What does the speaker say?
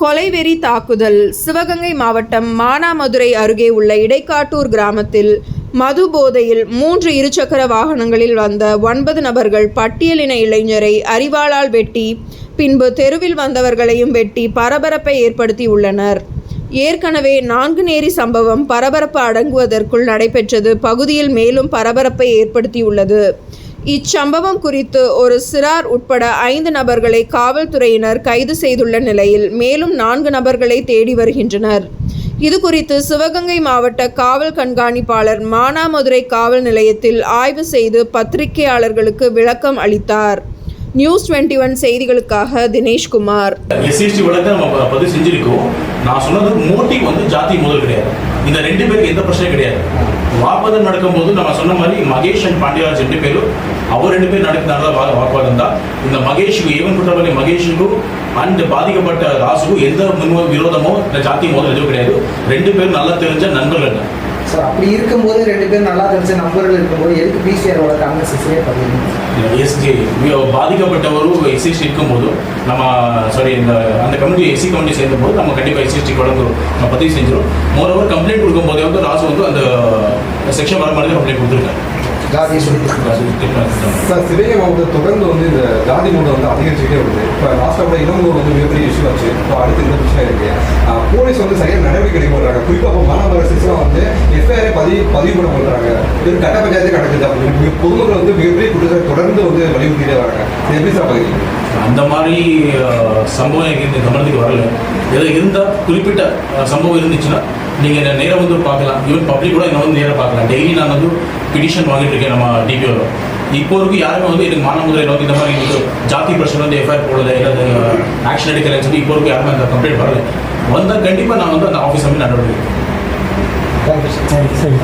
கொலைவெறி தாக்குதல். சிவகங்கை மாவட்டம் மானாமதுரை அருகே உள்ள இடைக்காட்டூர் கிராமத்தில் மது போதையில் 3 இருசக்கர வாகனங்களில் வந்த 9 நபர்கள் பட்டியலின இளைஞரை அரிவாளால் வெட்டி பின்பு தெருவில் வந்தவர்களையும் வெட்டி பரபரப்பை ஏற்படுத்தி உள்ளனர். ஏற்கனவே 4 நேரி சம்பவம் பரபரப்பு அடங்குவதற்குள் நடைபெற்றது பகுதியில் மேலும் பரபரப்பை ஏற்படுத்தியுள்ளது. இச்சம்பவம் குறித்து ஒரு சிறார் உட்பட 5 நபர்களை காவல்துறையினர் கைது செய்துள்ள நிலையில் மேலும் 4 நபர்களை தேடி வருகின்றனர். இது குறித்து சிவகங்கை மாவட்ட காவல் கண்காணிப்பாளர் மானாமதுரை காவல் நிலையத்தில் ஆய்வு செய்து பத்திரிகையாளர்களுக்கு விளக்கம் அளித்தார். நியூஸ் 21 செய்திகளுக்காக தினேஷ்குமார். எஸ்சிஎஸ்டி வழக்கு நம்ம பதிவு செஞ்சிருக்கோம். நான் சொன்னது மோட்டிவ் ஜாதி முதல் கிடையாது. இந்த 2 பேருக்கு எந்த பிரச்சனையும் கிடையாது. வாக்குவாதம் நடக்கும்போது நம்ம சொன்ன மாதிரி மகேஷ் அண்ட் பாண்டியராஜ் 2 பேரும் அவர் 2 பேர் நடக்கிறதுனால வாக்குவாதம் தான். இந்த மகேஷுக்கு ஏவன் குற்றவாளி மகேஷுக்கும் அண்ட் பாதிக்கப்பட்ட ராசுக்கும் எந்த விரோதமோ இந்த ஜாதி முதல் எதுவும் கிடையாது. 2 பேரும் நல்லா தெரிஞ்ச நண்பர்கள் தான். சார் அப்படி இருக்கும்போது 2 பேரும் நல்லா தெரிஞ்ச நண்பர்கள் இருக்கும்போது எதுக்கு பிசிஆரோட காங்கிரஸே பண்ணுறீங்க? பாதிக்கப்பட்டவரும் எஸ்சிஎஸ்டி இருக்கும்போது நம்ம அந்த கம்யூனிட்டி எஸ்சி கம்யூனிட்டி சேர்ந்தபோது நம்ம கண்டிப்பாக எஸ்சிஎஸ்டி வழங்கு நம்ம பதிவு செஞ்சிடும். மோரோவர் கம்ப்ளைண்ட் கொடுக்கும்போதே ராசு அந்த செக்ஷன் வர மாதிரி கம்ப்ளைண்ட் கொடுத்துருக்காங்க. சார் சிவகங்கை மாவட்டம் தொடர்ந்து இந்த ஜாதி மூலம் அதிகரிச்சுட்டே வருது. இப்போ லாஸ்ட்டாக இளம்பூர் மிகப்பெரிய இஷ்யூ ஆச்சு. இப்போ அடுத்து இந்த பிரச்சனை இருக்கு. போலீஸ் சரியான நடவடிக்கை எடுக்க போடுறாங்க. குறிப்பாக இப்போ மாநகராட்சிலாம் எஃப்ஐஆரை பதிவு பண்ண போடுறாங்க. இது கட்ட பஞ்சாயத்து நடக்குது அப்படின்னு பொதுமக்கள் மிகப்பெரிய குற்றச்சாட்டு தொடர்ந்து வலியுறுத்திட்டே வராங்க. எப்படி சார் பகுதி அந்த மாதிரி சம்பவம் இந்த கவனத்துக்கு வரல. எது இருந்தால் குறிப்பிட்ட சம்பவம் இருந்துச்சுன்னா நீங்கள் நேராக பார்க்கலாம். ஈவன் பப்ளிக் கூட என்ன நேராக பார்க்கலாம். டெய்லி நான் பிடிஷன் வாங்கிட்டு இருக்கேன் நம்ம டிபிஓவில். இப்போ வரைக்கும் யாருமே எனக்கு மானாமதுரையில் இந்த மாதிரி ஜாதி பிரச்சனை எஃப்ஐஆர் போடலை இல்லை ஆக்ஷன் எடுக்கிறேன்னு சொல்லி இப்போ வரைக்கும் யாருமே அந்த கம்ப்ளைண்ட் வரல. வந்தால் கண்டிப்பாக நான் அந்த ஆஃபீஸ் நடவடிக்கை. Thank you sir.